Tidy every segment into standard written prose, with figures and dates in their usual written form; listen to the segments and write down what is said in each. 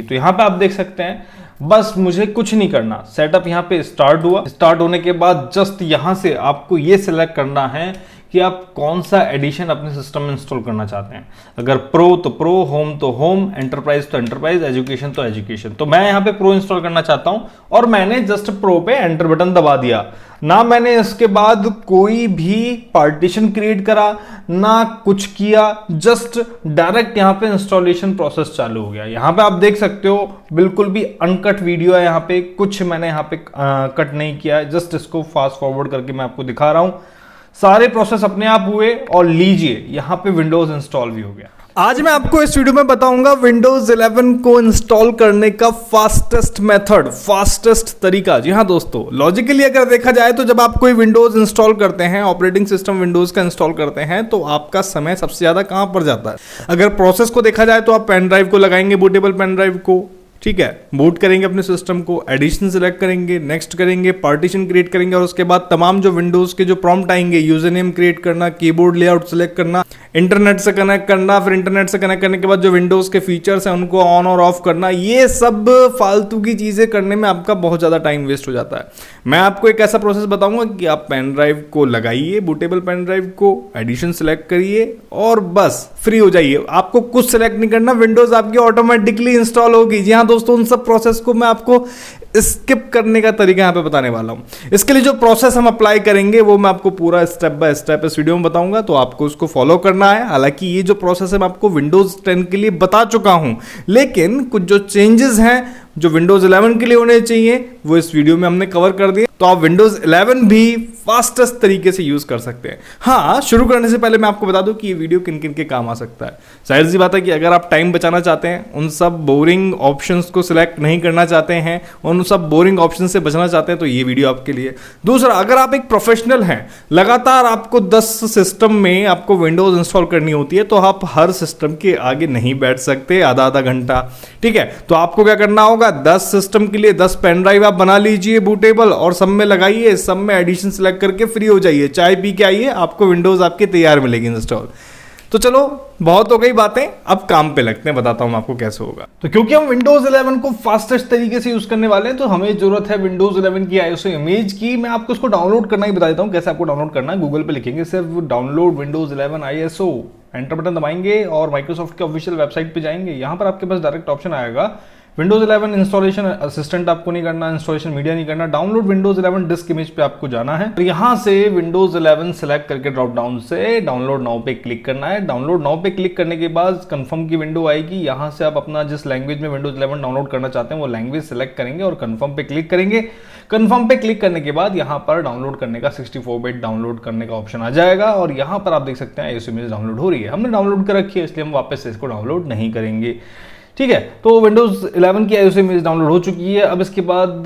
तो यहाँ पे आप देख सकते हैं बस मुझे कुछ नहीं करना, सेटअप यहाँ पे स्टार्ट हुआ। स्टार्ट होने के बाद जस्ट यहाँ से आपको ये सिलेक्ट करना है कि आप कौन सा एडिशन अपने सिस्टम में इंस्टॉल करना चाहते हैं। अगर प्रो तो प्रो, होम तो होम, एंटरप्राइज तो एंटरप्राइज, एजुकेशन तो एजुकेशन। तो मैं यहाँ पे प्रो इंस्टॉल करना चाहता हूँ और मैंने जस्ट प्रो पे एंटर बटन दबा दिया। ना मैंने इसके बाद कोई भी पार्टीशन क्रिएट करा, ना कुछ किया, जस्ट डायरेक्ट यहाँ पे इंस्टॉलेशन प्रोसेस चालू हो गया। यहाँ पे आप देख सकते हो बिल्कुल भी अनकट वीडियो है, यहाँ पे कुछ मैंने यहाँ पे कट नहीं किया है, जस्ट इसको फास्ट फॉरवर्ड करके मैं आपको दिखा रहा हूं। सारे प्रोसेस अपने आप हुए और लीजिए यहाँ पे विंडोज इंस्टॉल भी हो गया। आज मैं आपको इस वीडियो में बताऊंगा विंडोज 11 को इंस्टॉल करने का फास्टेस्ट मेथड, फास्टेस्ट तरीका। जी हाँ दोस्तों, लॉजिकली अगर देखा जाए तो जब आप कोई विंडोज इंस्टॉल करते हैं, ऑपरेटिंग सिस्टम विंडोज का इंस्टॉल करते हैं, तो आपका समय सबसे ज्यादा कहां पर जाता है। अगर प्रोसेस को देखा जाए तो आप पेन ड्राइव को लगाएंगे, बूटेबल पेन ड्राइव को, ठीक है, बूट करेंगे अपने सिस्टम को, एडिशन सिलेक्ट करेंगे, नेक्स्ट करेंगे, पार्टीशन क्रिएट करेंगे और उसके बाद तमाम जो विंडोज के जो प्रॉम्प्ट आएंगे, यूजर नेम क्रिएट करना, कीबोर्ड लेआउट सिलेक्ट करना, इंटरनेट से कनेक्ट करना, फिर इंटरनेट से कनेक्ट करने के बाद जो विंडोज के फीचर्स हैं उनको ऑन और ऑफ करना, ये सब फालतू की चीजें करने में आपका बहुत ज्यादा टाइम वेस्ट हो जाता है। मैं आपको एक ऐसा प्रोसेस बताऊंगा कि आप पेन ड्राइव को लगाइए, बूटेबल पेन ड्राइव को, एडिशन सिलेक्ट करिए और बस फ्री हो जाइए। आपको कुछ सिलेक्ट नहीं करना, विंडोज आपकी ऑटोमेटिकली इंस्टॉल होगी। जी हाँ दोस्तों, उन सब प्रोसेस को मैं आपको स्किप करने का तरीका यहाँ पे बताने वाला हूं। इसके लिए जो प्रोसेस हम अप्लाई करेंगे वो मैं आपको पूरा स्टेप बाय स्टेप इस वीडियो में बताऊंगा, तो आपको उसको फॉलो करना है। हालांकि ये जो प्रोसेस है मैं आपको विंडोज 10 के लिए बता चुका हूं, लेकिन कुछ जो चेंजेस हैं जो विंडोज 11 के लिए होने चाहिए वो इस वीडियो में हमने कवर कर दिए, तो आप विंडोज 11 भी फास्टेस्ट तरीके से यूज कर सकते हैं। हाँ, शुरू करने से पहले मैं आपको बता दूं कि ये वीडियो किन किन के काम आ सकता है। जाहिर सी बात है कि अगर आप टाइम बचाना चाहते हैं, उन सब बोरिंग ऑप्शंस को सिलेक्ट नहीं करना चाहते हैं, उन सब बोरिंग ऑप्शन से बचना चाहते हैं, तो ये वीडियो आपके लिए। दूसरा, अगर आप एक प्रोफेशनल हैं, लगातार आपको 10 सिस्टम में आपको विंडोज इंस्टॉल करनी होती है, तो आप हर सिस्टम के आगे नहीं बैठ सकते आधा आधा घंटा, ठीक है। तो आपको क्या करना होगा, 10 सिस्टम के लिए 10 पेन ड्राइव आप बना लीजिए बूटेबल, और सब में लगाइए, सब में एडिशन सिलेक्ट करके फ्री हो जाइए, चाय पी के आइए, आपको विंडोज आपके तैयार मिलेगी इंस्टॉल। तो चलो, बहुत हो गई बातें, अब काम पे लगते हैं, बताता हूं आपको कैसे होगा। तो क्योंकि हम विंडोज 11 को फास्टेस्ट तरीके से यूज करने वाले हैं, तो हमें जरूरत है विंडोज 11 की आईएसओ इमेज की। मैं आपको उसको डाउनलोड करना ही बता देता हूं, कैसे आपको डाउनलोड करना है। गूगल पे लिखेंगे सिर्फ download Windows 11 ISO, enter button दबाएंगे और माइक्रोसॉफ्ट के ऑफिशियल वेबसाइट पे जाएंगे। यहां पर आपके पास डायरेक्ट ऑप्शन आएगा विंडोज 11 इंस्टॉलेशन असिस्टेंट, आपको नहीं करना, इंस्टॉलेशन मीडिया नहीं करना, डाउनलोड विंडोज 11 डिस्क इमेज पे आपको जाना है। यहां से विंडोज 11 सेलेक्ट करके ड्रॉप डाउन से डाउनलोड नाउ पे क्लिक करना है। डाउनलोड नाउ पे क्लिक करने के बाद कंफर्म की विंडो आएगी। यहां से आप अपना जिस लैंग्वेज में विंडोज 11 डाउनलोड करना चाहते हैं वो लैंग्वेज सेलेक्ट करेंगे और कंफर्म पे क्लिक करेंगे। कंफर्म पे क्लिक करने के बाद यहां पर डाउनलोड करने का 64 बिट डाउनलोड करने का ऑप्शन आ जाएगा और यहां पर आप देख सकते हैं इस इमेज डाउनलोड हो रही है। हमने डाउनलोड कर रखी है, इसलिए हम वापस से इसको डाउनलोड नहीं करेंगे, ठीक है। तो विंडोज 11 की आईओएस इमेज डाउनलोड हो चुकी है। अब इसके बाद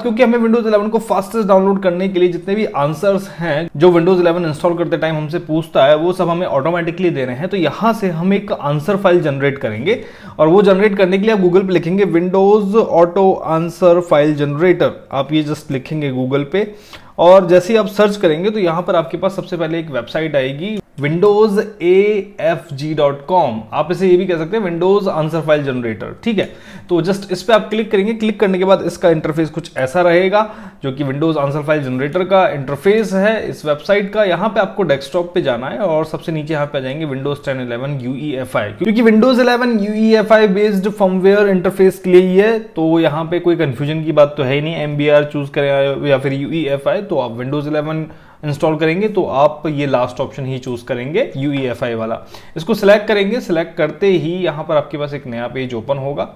क्योंकि हमें विंडोज 11 को फास्टेस्ट डाउनलोड करने के लिए जितने भी आंसर्स हैं जो विंडोज 11 इंस्टॉल करते टाइम हमसे पूछता है, वो सब हमें ऑटोमेटिकली दे रहे हैं। तो यहां से हम एक आंसर फाइल जनरेट करेंगे और वो जनरेट करने के लिए आप गूगल पे लिखेंगे Windows auto answer file generator. आप ये जस्ट लिखेंगे गूगल पे और जैसे ही आप सर्च करेंगे तो यहां पर आपके पास सबसे पहले एक वेबसाइट आएगी windowsafg.com। आप इसे ये भी कह सकते हैं विंडोज आंसर फाइल जनरेटर, ठीक है। तो जस्ट इस पे आप क्लिक करेंगे। क्लिक करने के बाद इसका इंटरफेस कुछ ऐसा रहेगा, जो कि विंडोज आंसर फाइल जनरेटर का इंटरफेस है इस वेबसाइट का। यहाँ पे आपको डेस्कटॉप पे जाना है और सबसे नीचे यहाँ पे आ जाएंगे विंडोज 10 11 UEFI, क्योंकि Windows 11 UEFI based firmware interface के लिए ही है, तो यहाँ पे कोई कंफ्यूजन की बात तो है ही नहीं। MBR चूज करें या फिर UEFI, तो आप विंडोज 11 इंस्टॉल करेंगे तो आप ये लास्ट ऑप्शन ही चूज करेंगे, UEFI वाला। इसको सिलेक्ट करेंगे। सिलेक्ट करते ही यहां पर आपके पास एक नया पेज ओपन होगा।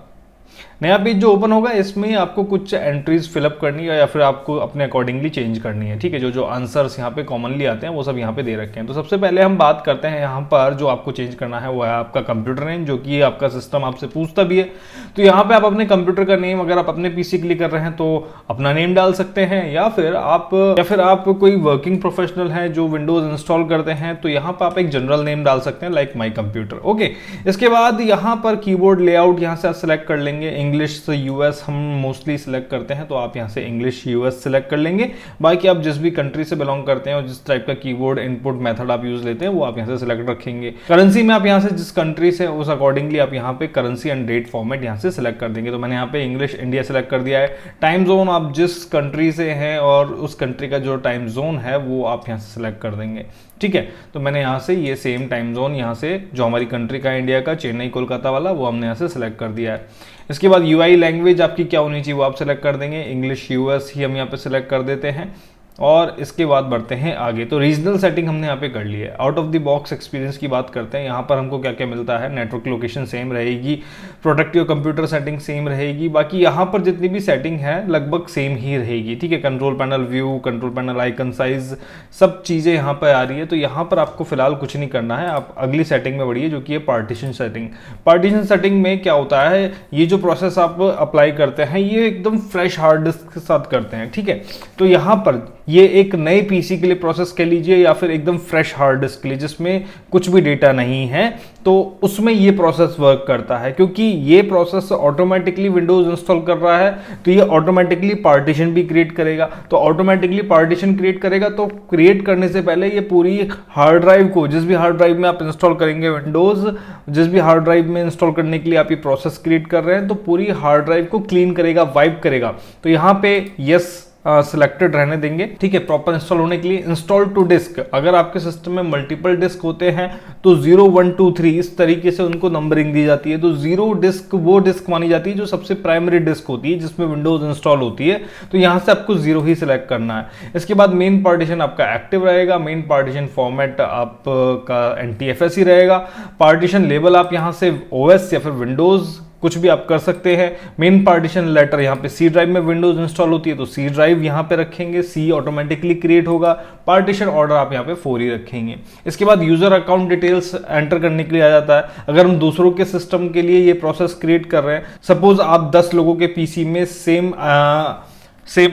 नया पेज जो ओपन होगा इसमें आपको कुछ एंट्रीज फिलअप करनी है या फिर आपको अपने अकॉर्डिंगली चेंज करनी है, ठीक है। जो आंसर्स यहाँ पे कॉमनली आते हैं वो सब यहाँ पे दे रखे हैं। तो सबसे पहले हम बात करते हैं यहाँ पर जो आपको चेंज करना है वो है आपका कंप्यूटर नेम, जो कि आपका सिस्टम आपसे पूछता भी है। तो यहाँ पे आप अपने कंप्यूटर का नेम, अगर आप अपने पीसी के लिए कर रहे हैं तो अपना नेम डाल सकते हैं, या फिर आप कोई वर्किंग प्रोफेशनल है जो विंडोज इंस्टॉल करते हैं तो यहाँ पर आप एक जनरल नेम डाल सकते हैं, लाइक माई कंप्यूटर, ओके। इसके बाद यहाँ पर कीबोर्ड लेआउट यहाँ से आप सेलेक्ट कर लेंगे लेंगे। इंग्लिश से यूएस हम मोस्टली सिलेक्ट करते हैं, तो आप यहाँ से इंग्लिश यूएस सिलेक्ट कर लेंगे। बाकी आप जिस भी कंट्री से बिलोंग करते हैं और जिस टाइप का कीबोर्ड इनपुट मेथड आप यूज लेते हैं वो आप यहाँ से सिलेक्ट रखेंगे। करेंसी में आप यहाँ से जिस कंट्री से उस अकॉर्डिंगली आप यहाँ पे करेंसी एंड डेट फॉर्मेट यहाँ से सिलेक्ट कर देंगे। तो मैंने यहाँ पे इंग्लिश इंडिया सिलेक्ट कर दिया है। टाइम जोन आप जिस कंट्री से हैं और उस कंट्री का जो टाइम जोन है वो आप यहाँ से सिलेक्ट कर देंगे। ठीक है, तो मैंने यहाँ से ये सेम टाइम जोन यहाँ से जो हमारी कंट्री का इंडिया का चेन्नई कोलकाता वाला वो हमने यहाँ से सिलेक्ट कर दिया है। इसके बाद यूआई लैंग्वेज आपकी क्या होनी चाहिए वो आप सिलेक्ट कर देंगे। इंग्लिश यूएस ही हम यहाँ पे सिलेक्ट कर देते हैं और इसके बाद बढ़ते हैं आगे। तो रीजनल सेटिंग हमने यहाँ पे कर ली है। Out of the box experience की बात करते हैं। यहाँ पर हमको क्या क्या मिलता है, नेटवर्क लोकेशन सेम रहेगी, प्रोटेक्टिव कंप्यूटर सेटिंग सेम रहेगी, बाकी यहाँ पर जितनी भी सेटिंग है लगभग सेम ही रहेगी। ठीक है, control panel view, control panel icon size, सब चीज़ें यहाँ पर आ रही है। तो यहाँ पर आपको फिलहाल कुछ नहीं करना है, आप अगली सेटिंग में बढ़िए जो कि है पार्टीशन सेटिंग। पार्टीशन सेटिंग में क्या होता है, ये जो प्रोसेस आप अप्लाई करते हैं ये एकदम फ्रेश हार्ड डिस्क के साथ करते हैं। ठीक है, तो यहाँ पर ये एक नए पीसी के लिए प्रोसेस कह लीजिए या फिर एकदम फ्रेश हार्ड डिस्क के लिए जिसमें कुछ भी डेटा नहीं है, तो उसमें ये प्रोसेस वर्क करता है। क्योंकि ये प्रोसेस ऑटोमेटिकली विंडोज इंस्टॉल कर रहा है तो ये ऑटोमेटिकली पार्टीशन भी क्रिएट करेगा। तो ऑटोमेटिकली पार्टीशन क्रिएट करेगा, तो क्रिएट करने से पहले ये पूरी हार्ड ड्राइव को, जिस भी हार्ड ड्राइव में आप इंस्टॉल करेंगे विंडोज, जिस भी हार्ड ड्राइव में इंस्टॉल करने के लिए आप ये प्रोसेस क्रिएट कर रहे हैं, तो पूरी हार्ड ड्राइव को क्लीन करेगा, वाइप करेगा। तो यहाँ पे यस सिलेक्टेड रहने देंगे। ठीक है, प्रॉपर इंस्टॉल होने के लिए इंस्टॉल टू डिस्क, अगर आपके सिस्टम में मल्टीपल डिस्क होते हैं तो 0 1 2 3 इस तरीके से उनको नंबरिंग दी जाती है। तो 0 डिस्क वो डिस्क मानी जाती है जो सबसे प्राइमरी डिस्क होती है जिसमें विंडोज इंस्टॉल होती है। तो यहां से आपको 0 ही सिलेक्ट करना है। इसके बाद मेन पार्टीशन आपका एक्टिव रहेगा। मेन पार्टीशन फॉर्मेट आपका NTFS ही रहेगा। पार्टीशन लेवल आप यहां से OS या फिर विंडोज कुछ भी आप कर सकते हैं। मेन पार्टीशन लेटर यहाँ पे C ड्राइव में विंडोज इंस्टॉल होती है तो C ड्राइव यहाँ पे रखेंगे, C ऑटोमेटिकली क्रिएट होगा। पार्टीशन ऑर्डर आप यहाँ पे 4 ही रखेंगे। इसके बाद यूजर अकाउंट डिटेल्स एंटर करने के लिए आ जाता है। अगर हम दूसरों के सिस्टम के लिए ये प्रोसेस क्रिएट कर रहे हैं, सपोज आप 10 लोगों के पीसी में सेम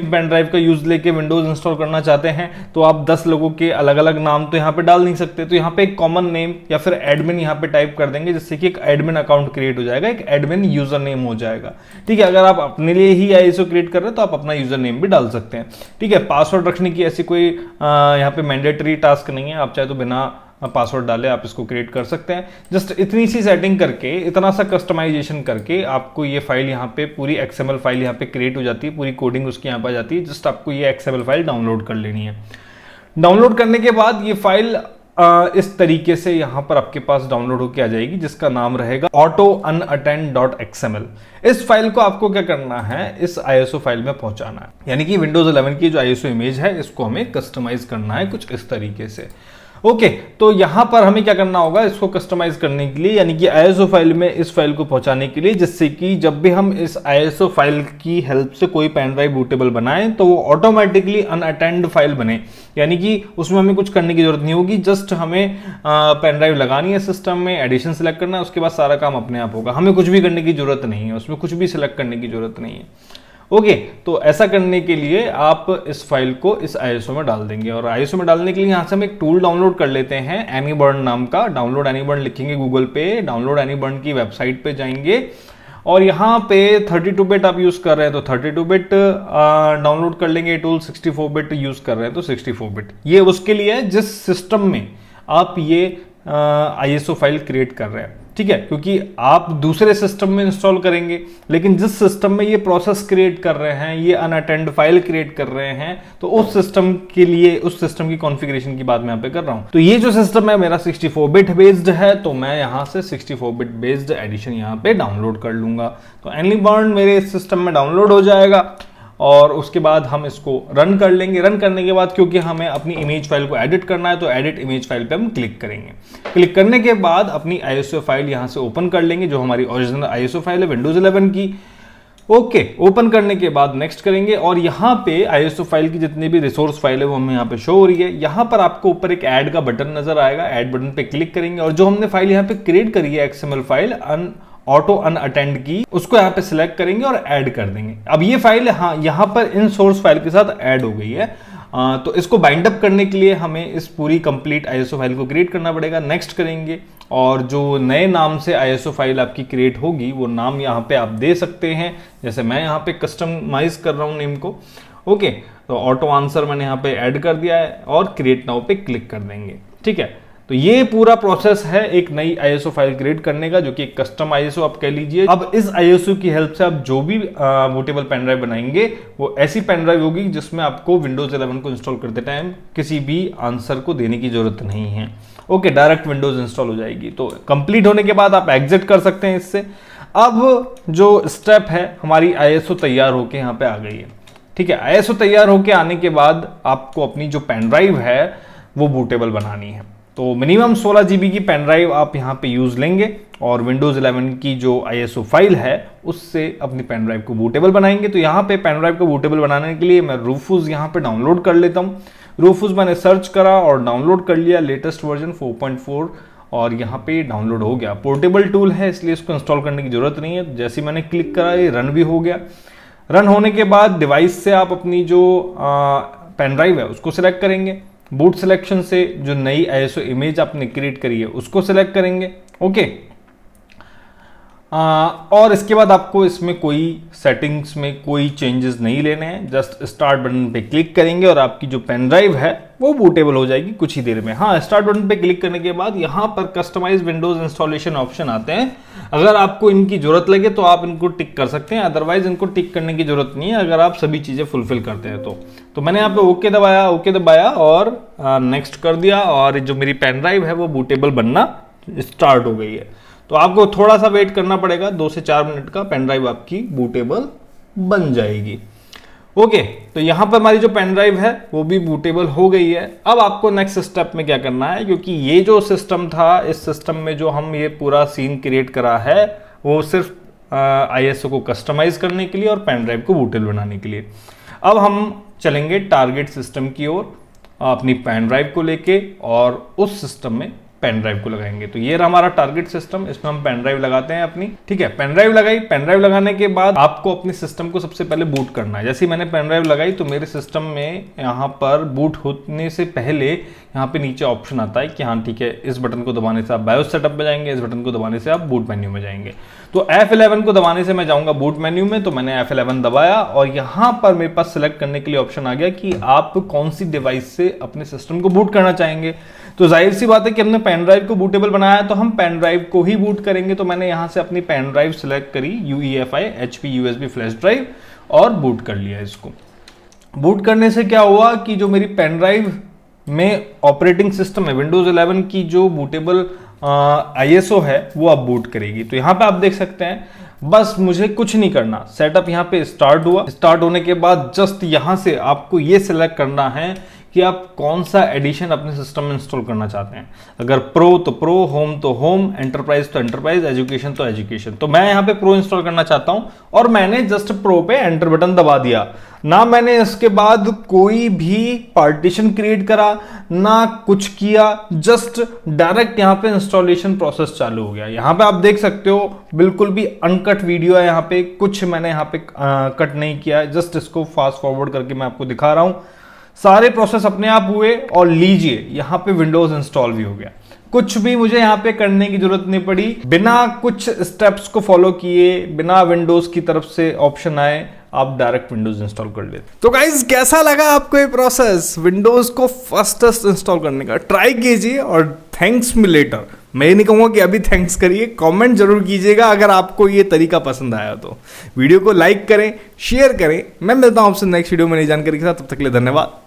पेन ड्राइव का यूज लेके विंडोज इंस्टॉल करना चाहते हैं, तो आप 10 लोगों के अलग अलग नाम तो यहाँ पे डाल नहीं सकते। तो यहाँ पे एक कॉमन नेम या फिर एडमिन यहाँ पे टाइप कर देंगे, जिससे कि एक एडमिन अकाउंट क्रिएट हो जाएगा, एक एडमिन यूजर नेम हो जाएगा। ठीक है, अगर आप अपने लिए ही ISO क्रिएट कर रहे हैं तो आप अपना यूजर नेम भी डाल सकते हैं। ठीक है, पासवर्ड रखने की ऐसी कोई यहाँ पे मैंडेटरी टास्क नहीं है, आप चाहे तो बिना पासवर्ड डाले आप इसको क्रिएट कर सकते हैं। जस्ट इतनी सी सेटिंग करके, इतना सा कस्टमाइजेशन करके आपको ये फाइल यहाँ पे पूरी XML फाइल यहाँ पे क्रिएट हो जाती है, पूरी कोडिंग उसकी यहाँ पे आ जाती है। जस्ट आपको ये XML फाइल डाउनलोड कर लेनी है। डाउनलोड करने के बाद ये फाइल इस तरीके से यहाँ पर आपके पास डाउनलोड होकर आ जाएगी, जिसका नाम रहेगा autounattend.xml। इस फाइल को आपको क्या करना है, इस ISO फाइल में पहुंचाना है, यानी कि Windows 11 की जो ISO इमेज है इसको हमें कस्टमाइज करना है कुछ इस तरीके से। ओके, तो यहां पर हमें क्या करना होगा इसको कस्टमाइज करने के लिए, यानी कि ISO फाइल में इस फाइल को पहुंचाने के लिए, जिससे कि जब भी हम इस ISO फाइल की हेल्प से कोई पेन ड्राइव बूटेबल बनाएं तो वो ऑटोमेटिकली अनअटेंड फाइल बने, यानी कि उसमें हमें कुछ करने की जरूरत नहीं होगी। जस्ट हमें पेन ड्राइव लगानी है सिस्टम में, एडिशन सेलेक्ट करना है, उसके बाद सारा काम अपने आप होगा। हमें कुछ भी करने की जरूरत नहीं है, उसमें कुछ भी सिलेक्ट करने की जरूरत नहीं है। ओके, तो ऐसा करने के लिए आप इस फाइल को इस ISO में डाल देंगे। और ISO में डालने के लिए यहाँ से हम एक टूल डाउनलोड कर लेते हैं, AnyBurn नाम का। डाउनलोड AnyBurn लिखेंगे गूगल पे, डाउनलोड AnyBurn की वेबसाइट पे जाएंगे और यहाँ पे 32 बिट आप यूज कर रहे हैं तो 32 बिट डाउनलोड कर लेंगे टूल। 64 बिट यूज कर रहे हैं तो 64 बिट। ये उसके लिए है जिस सिस्टम में आप ये ISO फाइल क्रिएट कर रहे हैं। ठीक है, क्योंकि आप दूसरे सिस्टम में इंस्टॉल करेंगे, लेकिन जिस सिस्टम में ये प्रोसेस क्रिएट कर रहे हैं, ये अनअटेंड फाइल क्रिएट कर रहे हैं, तो उस सिस्टम के लिए, उस सिस्टम की कॉन्फ़िगरेशन की बात मैं यहाँ पे कर रहा हूँ। तो ये जो सिस्टम है मेरा 64 बिट बेस्ड है, तो मैं यहाँ से 64 बिट बेस्ड एडिशन यहाँ पे डाउनलोड कर लूंगा। तो AnyBurn मेरे इस सिस्टम में डाउनलोड हो जाएगा और उसके बाद हम इसको रन कर लेंगे। रन करने के बाद क्योंकि हमें अपनी इमेज फाइल को एडिट करना है तो एडिट इमेज फाइल पे हम क्लिक करेंगे। क्लिक करने के बाद अपनी ISO फाइल यहां से ओपन कर लेंगे, जो हमारी ओरिजिनल ISO फाइल है विंडोज 11 की। ओके, ओपन करने के बाद नेक्स्ट करेंगे और यहाँ पे ISO फाइल की जितनी भी रिसोर्स फाइल है वो हमें यहाँ पे शो हो रही है। यहाँ पर आपको ऊपर एक ऐड का बटन नजर आएगा, ऐड बटन पे क्लिक करेंगे और जो हमने फाइल यहाँ पे क्रिएट करी है XML फाइल ऑटो अनअटेंड की, उसको यहाँ पे सिलेक्ट करेंगे और ऐड कर देंगे। अब ये फाइल हाँ यहाँ पर इन सोर्स फाइल के साथ ऐड हो गई है। तो इसको बाइंड अप करने के लिए हमें इस पूरी कंप्लीट आईएसओ फाइल को क्रिएट करना पड़ेगा। नेक्स्ट करेंगे और जो नए नाम से आईएसओ फाइल आपकी क्रिएट होगी वो नाम यहाँ पे आप दे सकते हैं। जैसे मैं यहाँ पे कस्टमाइज कर रहा हूँ नेम को। ओके, तो ऑटो आंसर मैंने यहाँ पे ऐड कर दिया है और क्रिएट नाउ पे क्लिक कर देंगे। ठीक है, तो ये पूरा प्रोसेस है एक नई आईएसओ फाइल क्रिएट करने का, जो कि एक कस्टम आईएसओ आप कह लीजिए। अब इस आईएसओ की हेल्प से आप जो भी बूटेबल पेन ड्राइव बनाएंगे वो ऐसी पेन ड्राइव होगी जिसमें आपको विंडोज 11 को इंस्टॉल करते टाइम किसी भी आंसर को देने की जरूरत नहीं है। ओके, डायरेक्ट विंडोज इंस्टॉल हो जाएगी। तो कंप्लीट होने के बाद आप एग्जिट कर सकते हैं इससे। अब जो स्टेप है, हमारी आईएसओ तैयार होके यहाँ पे आ गई है। ठीक है, आईएसओ तैयार होके आने के बाद आपको अपनी जो पेन ड्राइव है वो बूटेबल बनानी है। तो मिनिमम 16 GB की पेन ड्राइव आप यहाँ पे यूज लेंगे और विंडोज 11 की जो आईएसओ फाइल है उससे अपनी पेन ड्राइव को बूटेबल बनाएंगे। तो यहाँ पे पेन ड्राइव को बूटेबल बनाने के लिए मैं रूफूज यहाँ पे डाउनलोड कर लेता हूँ। रूफूज मैंने सर्च करा और डाउनलोड कर लिया, लेटेस्ट वर्जन 4.4 और यहाँ पे डाउनलोड हो गया। पोर्टेबल टूल है इसलिए इसको इंस्टॉल करने की जरूरत नहीं है। जैसे मैंने क्लिक करा ये रन भी हो गया। रन होने के बाद डिवाइस से आप अपनी जो पेन ड्राइव है उसको सिलेक्ट करेंगे। बूट सिलेक्शन से जो नई आईएसओ इमेज आपने क्रिएट करी है उसको सिलेक्ट करेंगे। ओके, और इसके बाद आपको इसमें कोई सेटिंग्स में कोई चेंजेस नहीं लेने हैं। जस्ट स्टार्ट बटन पे क्लिक करेंगे और आपकी जो पेन ड्राइव है वो बूटेबल हो जाएगी कुछ ही देर में। हाँ, स्टार्ट बटन पे क्लिक करने के बाद यहाँ पर कस्टमाइज विंडोज इंस्टॉलेशन ऑप्शन आते हैं। अगर आपको इनकी जरूरत लगे तो आप इनको टिक कर सकते हैं, अदरवाइज इनको टिक करने की जरूरत नहीं है अगर आप सभी चीजें फुलफिल करते हैं तो मैंने यहाँ पे ओके दबाया और नेक्स्ट कर दिया और जो मेरी पेन ड्राइव है वो बूटेबल बनना स्टार्ट हो गई है। तो आपको थोड़ा सा वेट करना पड़ेगा, 2 से 4 मिनट का, पेन ड्राइव आपकी बूटेबल बन जाएगी। ओके, तो यहां पर हमारी जो पेन ड्राइव है वो भी बूटेबल हो गई है। अब आपको नेक्स्ट स्टेप में क्या करना है, क्योंकि ये जो सिस्टम था, इस सिस्टम में जो हम ये पूरा सीन क्रिएट करा है वो सिर्फ आईएसओ को कस्टमाइज करने के लिए और पेन ड्राइव को बूटेबल बनाने के लिए। अब हम चलेंगे टारगेट सिस्टम की ओर अपनी पेन ड्राइव को लेके और उस सिस्टम में पेन ड्राइव को लगाएंगे। तो ये रहा हमारा टारगेट सिस्टम, इसमें हम पेन ड्राइव लगाते हैं अपनी। ठीक है, पेन ड्राइव लगाई। पेन ड्राइव लगाने के बाद आपको अपने सिस्टम को सबसे पहले बूट करना है। जैसे ही मैंने पेन ड्राइव लगाई तो मेरे सिस्टम में यहाँ पर बूट होने से पहले यहाँ पे नीचे ऑप्शन आता है कि हाँ ठीक है, इस बटन को दबाने से आप बायोस सेटअप में जाएंगे, इस बटन को दबाने से आप बूट मेन्यू में जाएंगे। तो F11 को दबाने से मैं जाऊंगा बूट मेन्यू में, तो मैंने F11 दबाया और यहाँ पर मेरे पास सिलेक्ट करने के लिए ऑप्शन आ गया कि आप कौन सी डिवाइस से अपने सिस्टम को बूट करना चाहेंगे। तो जाहिर सी बात है कि हमने पेन ड्राइव को बूटेबल बनाया है तो हम पेन ड्राइव को ही बूट करेंगे। तो मैंने यहाँ से अपनी पेन ड्राइव सिलेक्ट करी, UEFI HP USB flash drive, और बूट कर लिया इसको। बूट करने से क्या हुआ कि जो मेरी पेन ड्राइव में ऑपरेटिंग सिस्टम है विंडोज 11 की जो बूटेबल आईएसओ है वो अब बूट करेगी। तो यहाँ पे आप देख सकते हैं, बस मुझे कुछ नहीं करना, सेटअप यहाँ पे स्टार्ट हुआ। स्टार्ट होने के बाद जस्ट यहाँ से आपको ये सिलेक्ट करना है कि आप कौन सा एडिशन अपने सिस्टम में इंस्टॉल करना चाहते हैं। अगर प्रो तो प्रो, होम तो होम, एंटरप्राइज तो एंटरप्राइज, एजुकेशन तो एजुकेशन। तो मैं यहाँ पे प्रो इंस्टॉल करना चाहता हूं और मैंने जस्ट प्रो पे एंटर बटन दबा दिया। ना मैंने इसके बाद कोई भी पार्टीशन क्रिएट करा, ना कुछ किया, जस्ट डायरेक्ट यहाँ पे इंस्टॉलेशन प्रोसेस चालू हो गया। यहाँ पे आप देख सकते हो बिल्कुल भी अनकट वीडियो है, यहाँ पे कुछ मैंने यहाँ पे कट नहीं किया है, जस्ट इसको फास्ट फॉरवर्ड करके मैं आपको दिखा रहा हूं। सारे प्रोसेस अपने आप हुए और लीजिए यहाँ पे विंडोज इंस्टॉल भी हो गया। कुछ भी मुझे यहाँ पे करने की जरूरत नहीं पड़ी, बिना कुछ स्टेप्स को फॉलो किए, बिना विंडोज की तरफ से ऑप्शन आए, आप डायरेक्ट विंडोज इंस्टॉल कर लेते। तो गाइस, कैसा लगा आपको ये प्रोसेस विंडोज को फास्टेस्ट इंस्टॉल करने का? ट्राई कीजिए और थैंक्स मी लेटर। मैं नहीं कहूंगा कि अभी थैंक्स करिए, कमेंट जरूर कीजिएगा अगर आपको ये तरीका पसंद आया तो। वीडियो को लाइक करें, शेयर करें। मैं मिलता हूं आपसे नेक्स्ट वीडियो में नई जानकारी के साथ, तब तक के लिए धन्यवाद।